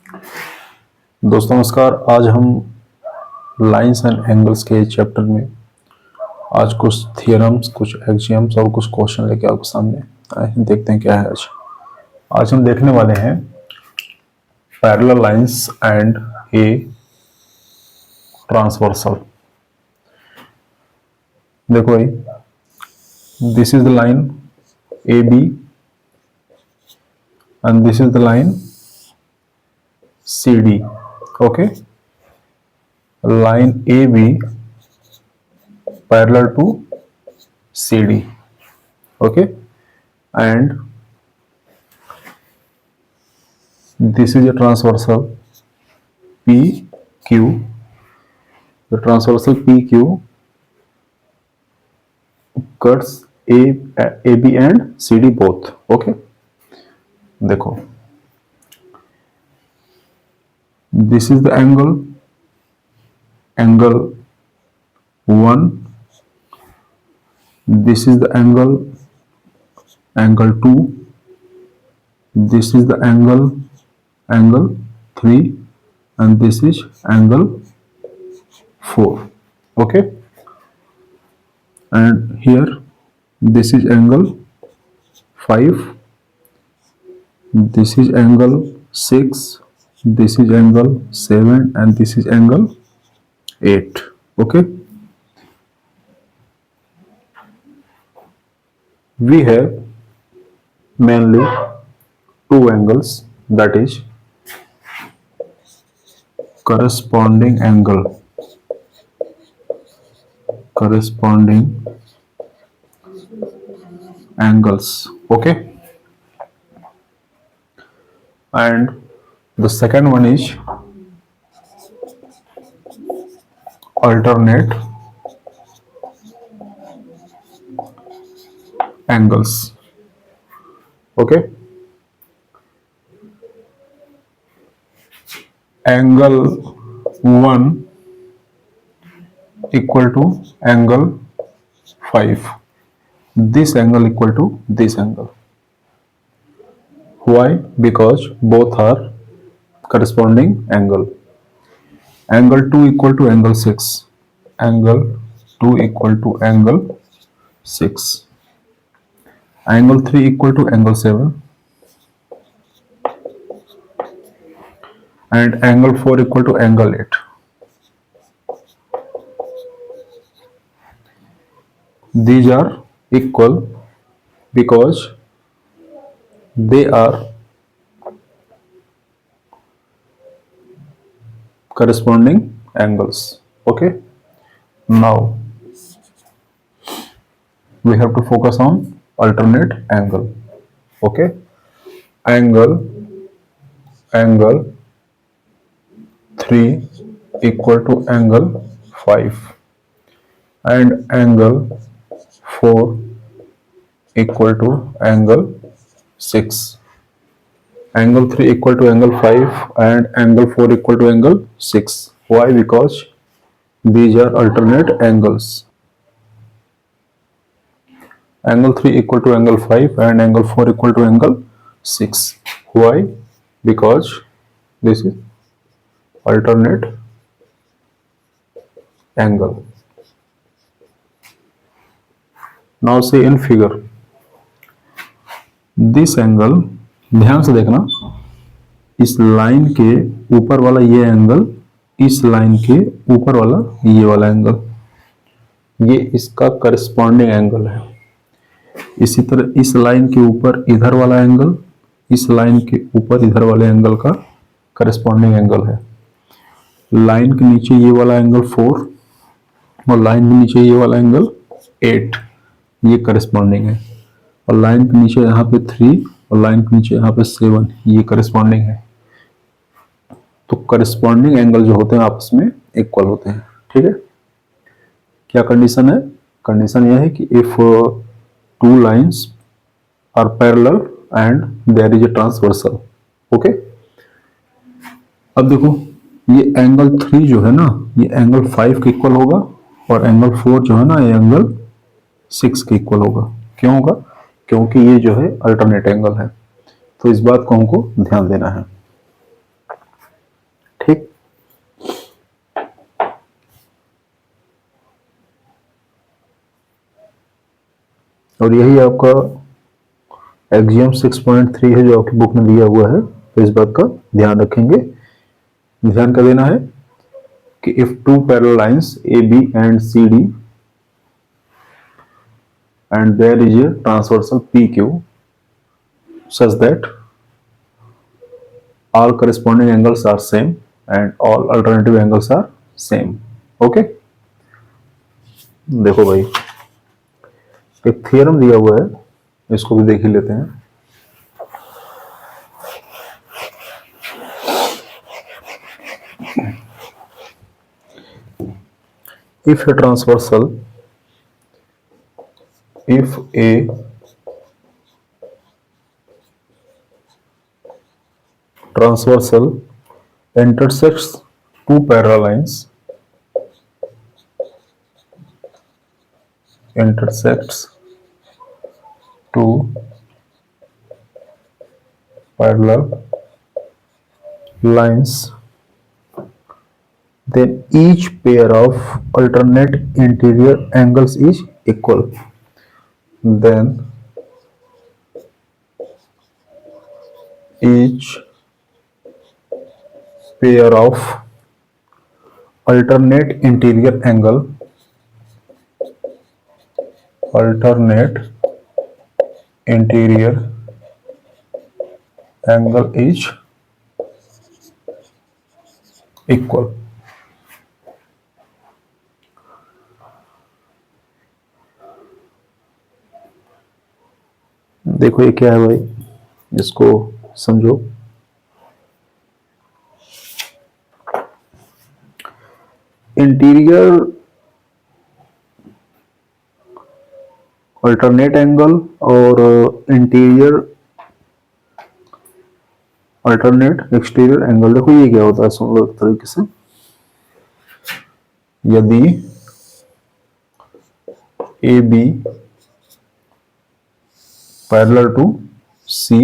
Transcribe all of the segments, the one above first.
दोस्तों नमस्कार। आज हम लाइंस एंड एंगल्स के चैप्टर में आज कुछ थियरम्स, कुछ एक्सियम्स और कुछ क्वेश्चन लेके आपके सामने आए हैं। देखते हैं क्या है आज हम देखने वाले हैं parallel lines and a transversal. देखो भाई, this is the line A B and this is the line C D. Okay, line AB parallel to CD, okay, and this is a transversal PQ. The transversal PQ cuts AB and CD both. Okay, देखो, this is the angle 1, this is the angle 2, this is the angle 3, and this is angle 4. Okay, and here this is angle 5, this is angle 6, this is angle 7, and this is angle 8. Okay, we have mainly two angles, that is corresponding angles. Okay, and the second one is alternate angles. Okay, angle 1 equal to angle 5, this angle equal to this angle. Why? Because both are corresponding angle. Angle 2 equal to angle 6, angle 2 equal to angle 6, angle 3 equal to angle 7, and angle 4 equal to angle 8. These are equal because they are corresponding angles. Okay, now we have to focus on alternate angle. Okay, angle 3 equal to angle 5, and angle 4 equal to angle 6. Angle 3 equal to angle 5 and angle 4 equal to angle 6. Why? Because these are alternate angles. Angle 3 equal to angle 5 and angle 4 equal to angle 6. Why? Because this is alternate angle. Now see in figure, this angle, ध्यान से देखना, इस line के ऊपर वाला ये angle, इस line के ऊपर वाला ये वाला एंगल, ये इसका करस्पॉन्डिंग एंगल है। इसी तरह इस लाइन के ऊपर इधर वाला एंगल, इस लाइन के ऊपर इधर वाले एंगल का करस्पॉन्डिंग एंगल है। लाइन के नीचे ये वाला एंगल 4 और लाइन के नीचे ये वाला एंगल 8, ये करस्पॉन्डिंग है। और लाइन के नीचे यहाँ पे 3 और लाइन के नीचे यहाँ पे 7, ये करस्पॉन्डिंग है। तो करस्पॉन्डिंग एंगल जो होते हैं आपस में इक्वल होते हैं। ठीक है, क्या कंडीशन है? कंडीशन यह है कि if two lines are parallel and there is a transversal. Okay, अब देखो, ये एंगल 3 जो है ना, ये एंगल 5 के इक्वल होगा, और एंगल 4 जो है ना, ये एंगल 6 के इक्वल होगा। क्यों होगा? क्योंकि ये जो है अल्टरनेट एंगल है। तो इस बात को हमको ध्यान देना है। और यही आपका एक्सियम 6.3 है जो आपकी बुक में दिया हुआ है, तो इस बात का ध्यान रखेंगे। ध्यान कर देना है कि if two parallel lines A B and C D and there is a transversal P Q such that all corresponding angles are same and all alternative angles are same. Okay, देखो भाई एक थियरम दिया हुआ है, इसको भी देख ही लेते हैं। if a transversal intersects two parallel lines, then each pair of alternate interior angles is equal. Then each pair of alternate interior angle is equal. देखो ये क्या है भाई, इसको समझो। इंटीरियर अल्टरनेट एंगल और इंटीरियर अल्टरनेट एक्सटीरियर एंगल, देखो ये क्या होता है सुन लो एक तरीके से। यदि A B parallel to C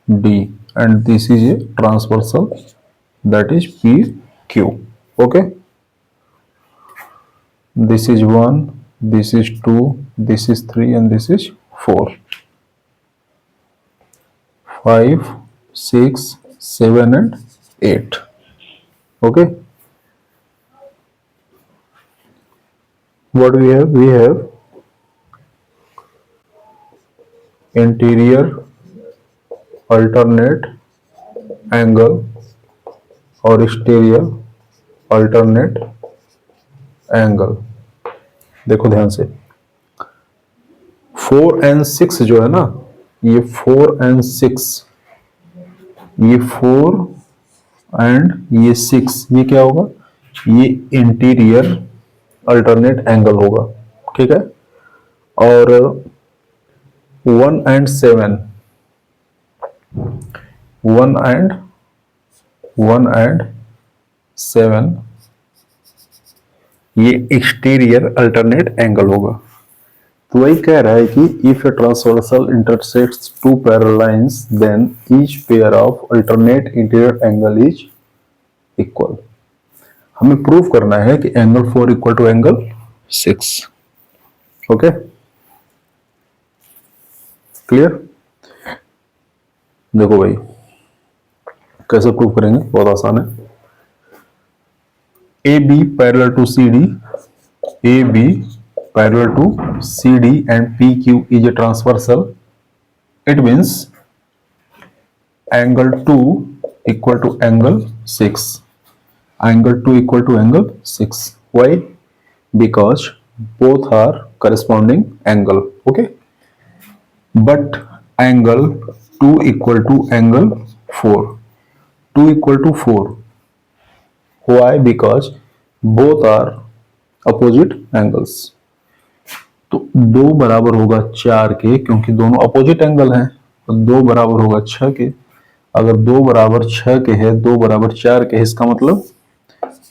D and this is a transversal that is PQ. Okay, this is 1, this is 2, this is 3 and this is 4, 5, 6, 7 and 8. Okay, what we have interior alternate angle और exterior alternate angle. देखो ध्यान से 4 and 6 जो है ना, ये 4 and 6, ये 4 and ये 6, ये क्या होगा, ये इंटीरियर अल्टरनेट एंगल होगा। ठीक है, और 1 and 7 ये एक्सटीरियर अल्टरनेट एंगल होगा। तो वही कह रहा है कि if a transversal intersects two parallel lines then each pair of alternate interior angle is equal. हमें प्रूव करना है कि angle 4 equal to angle 6। Okay, clear? देखो भाई कैसे प्रूव करेंगे, बहुत आसान है। A B parallel to C D, A B parallel to C D and P Q is a transversal. It means angle 2 equal to angle 6, angle 2 equal to angle 6। Why? Because both are corresponding angle. Okay, but angle 2 equal to angle 4, 2 equal to 4. Why? Because both are opposite angles. तो 2 बराबर होगा 4 के, क्योंकि दोनों opposite angle हैं, तो 2 बराबर होगा 6 के। अगर 2 बराबर 6 के है, 2 बराबर 4 के है, इसका मतलब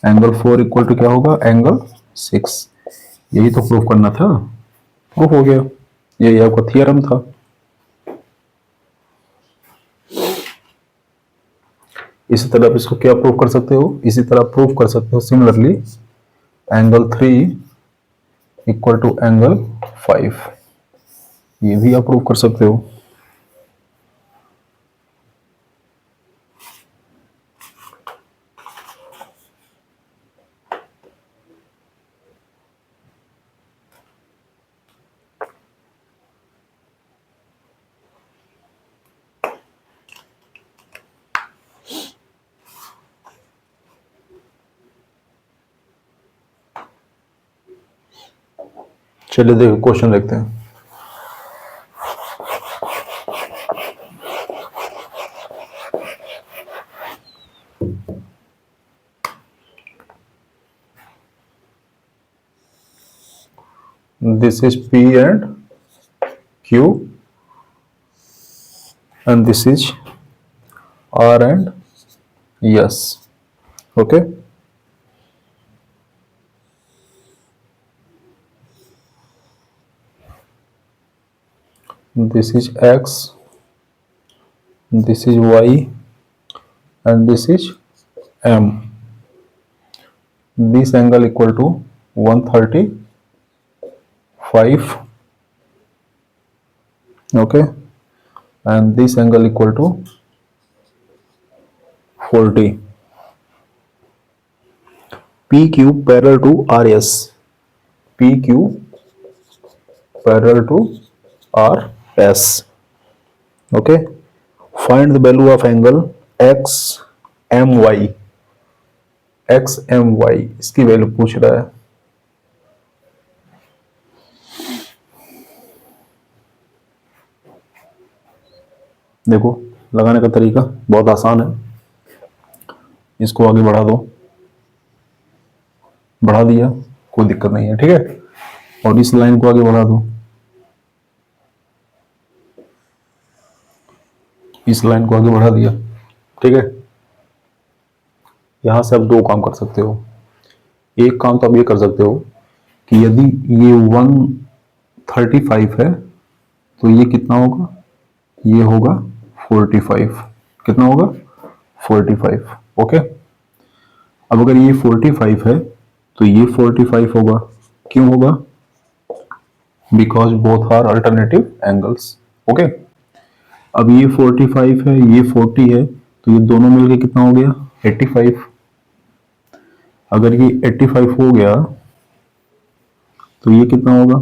एंगल 4 इक्वल टू क्या होगा, एंगल 6। यही तो प्रूफ करना था, प्रूफ हो गया। यही आपका थियरम था। इसी तरह आप इसको क्या प्रूव कर सकते हो, इसी तरह प्रूव कर सकते हो similarly angle 3 equal to angle 5। ये भी आप प्रूव कर सकते हो। चलिए देखो क्वेश्चन देखते हैं। This is P and Q and this is R and S. Okay. This is X, this is Y and this is M. This angle equal to 135. Okay, and this angle equal to 40. PQ parallel to RS. PQ parallel to RS. Okay, find the value of angle XMY. XMY इसकी value पूछ रहा है। देखो लगाने का तरीका बहुत आसान है, इसको आगे बढ़ा दो, बढ़ा दिया कोई दिक्कत नहीं है, ठीक है। और इस लाइन को आगे बढ़ा दो, इस लाइन को आगे बढ़ा दिया, ठीक है। यहां से आप दो काम कर सकते हो। एक काम तो आप ये कर सकते हो कि यदि ये 135 है तो ये कितना होगा, ये होगा 45। कितना होगा 45। ओके, अब अगर ये 45 है तो ये 45 होगा। क्यों होगा, because both are alternative angles. Okay, अब ये 45 है, ये 40 है, तो ये दोनों मिलके कितना हो गया 85। अगर ये 85 हो गया तो ये कितना होगा,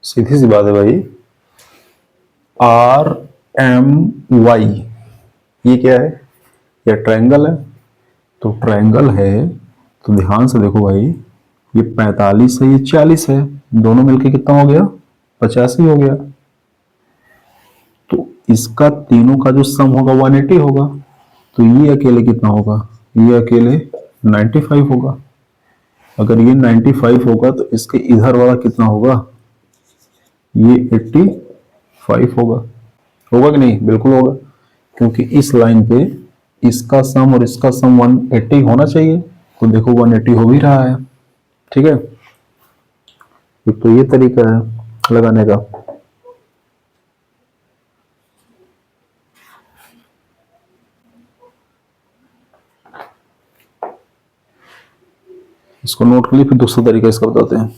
सीधी सी बात है भाई, RMY ये क्या है, ये ट्रायंगल है। तो ट्रायंगल है तो ध्यान से देखो भाई, ये 45 है, ये 40 है, दोनों मिलके कितना हो गया 85 हो गया। तो इसका तीनों का जो सम होगा 180 होगा। तो ये अकेले कितना होगा, ये अकेले 95 होगा। अगर ये 95 होगा तो इसके इधर वाला कितना होगा, ये 85 होगा। होगा कि नहीं, बिल्कुल होगा, क्योंकि इस लाइन पे इसका सम और इसका सम 180 होना चाहिए। तो देखो 180 हो भी रहा है, ठीक है। एक तो ये तरीका है लगाने का। इसको नोट कर लिए, फिर दूसरा तरीका इसका बताते हैं।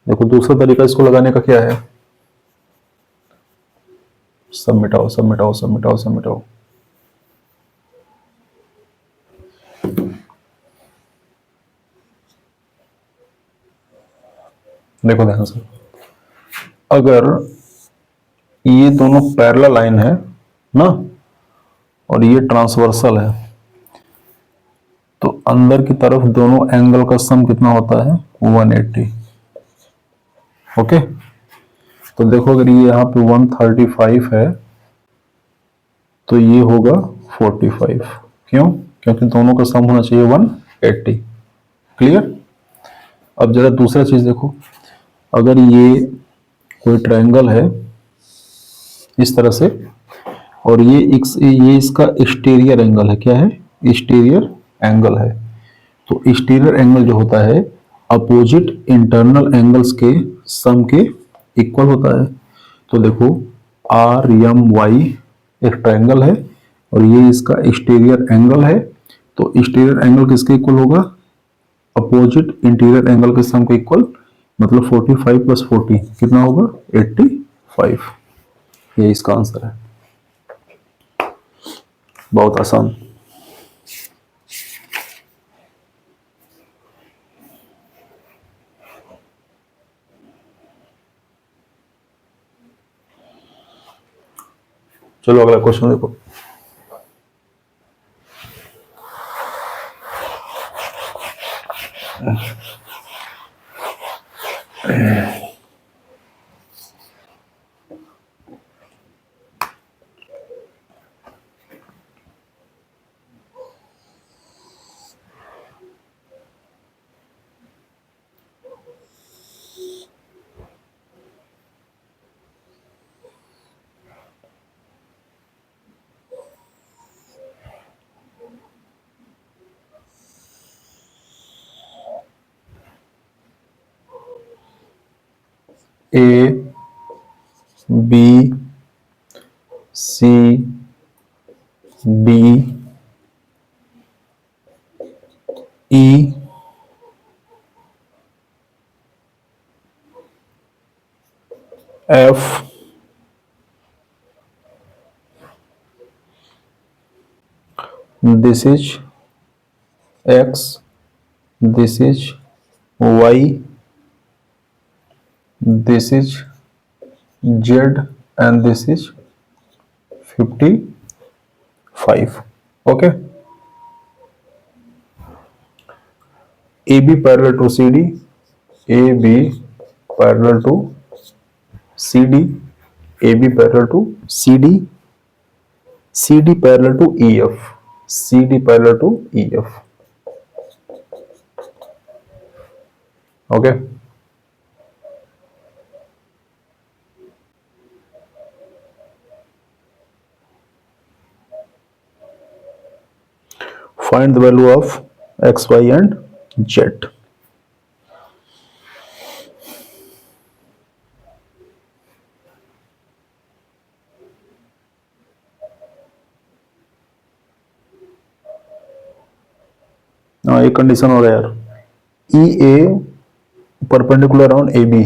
देखो दूसरा तरीका इसको लगाने का क्या है, सब मिटाओ सब मिटाओ सब मिटाओ सब मिटाओ। देखो ध्यान से, अगर ये दोनों पैरेलल लाइन है ना और ये ट्रांसवर्सल है, तो अंदर की तरफ दोनों एंगल का सम कितना होता है 180। ओके, तो देखो अगर ये यहाँ पे 135 है तो ये होगा 45। क्यों, क्योंकि दोनों का सम होना चाहिए 180। क्लियर। अब जरा दूसरा चीज देखो, अगर ये कोई ट्रायंगल है इस तरह से और ये इसका एक्सटीरियर एंगल है, क्या है एक्सटीरियर एंगल है। तो एक्सटीरियर एंगल जो होता है अपोजिट इंटरनल एंगल्स के सम के इक्वल होता है। तो देखो RMY एक ट्रायंगल है, और ये इसका एक्सटीरियर एंगल है। तो एक्सटीरियर एंगल किसके इक्वल होगा? अपोजिट इंटीरियर एंगल के सम के इक्वल, मतलब 45 प्लस 40 कितना होगा? 85। ये इसका आंसर है। बहुत आसान। चलो अगला क्वेश्चन देखो। A B C D E F this is X, this is Y, this is Z and this is 55। Okay. A B parallel to C D, A B parallel to C D, A B parallel to C D, C D parallel to E F, C D parallel to E F. Okay. Find the value of x, y and z. हाँ, एक condition हो रहा है यार। E A perpendicular on A B,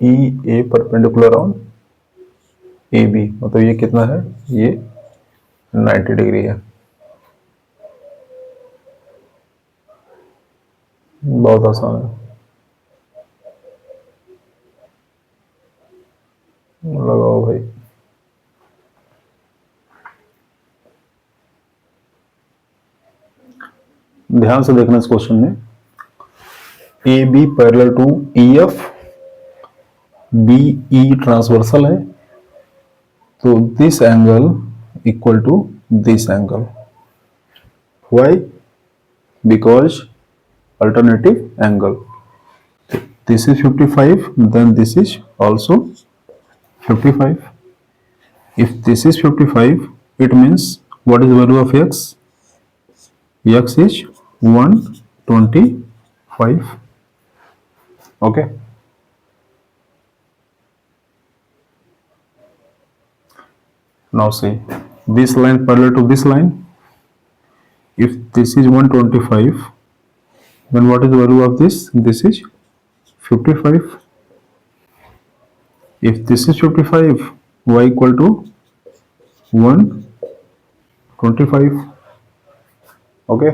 E A perpendicular on A B, मतलब ये कितना है? ये 90 डिग्री है। बहुत आसान है, लगाओ भाई। ध्यान से देखना इस क्वेश्चन में। A B parallel to E F, B E transversal है, तो this angle equal to this angle. Why? Because alternative angle. This is 55, then this is also 55. If this is 55, it means what is the value of x? X is 125. Okay. Now see, this line parallel to this line. If this is 125, then what is the value of this? This is 55. If this is 55, y equal to 125. Okay.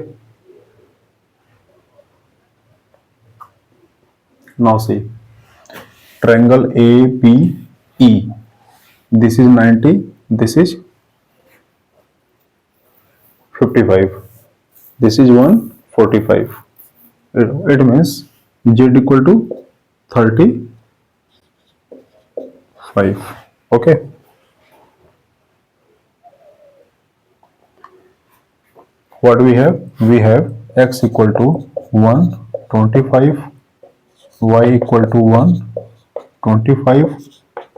Now see, triangle ABE. This is 90. This is 55. This is 145. It means z equal to 35. Okay. What we have? We have x equal to 125, y equal to 125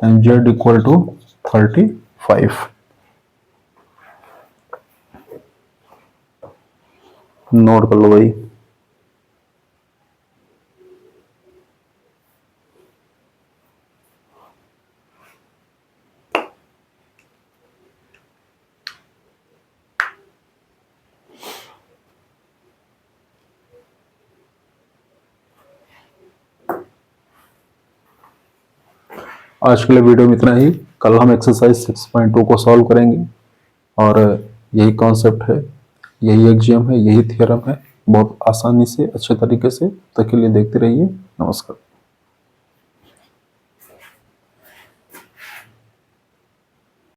and z equal to 35. Note कर लो भाई। आज के लिए video में इतना ही। कल हम exercise 6.2 को सॉल्व करेंगे और यही कॉन्सेप्ट है, यही एक्जियम है, यही थ्योरम है, बहुत आसानी से अच्छे तरीके से। तब के लिए देखते रहिए। नमस्कार।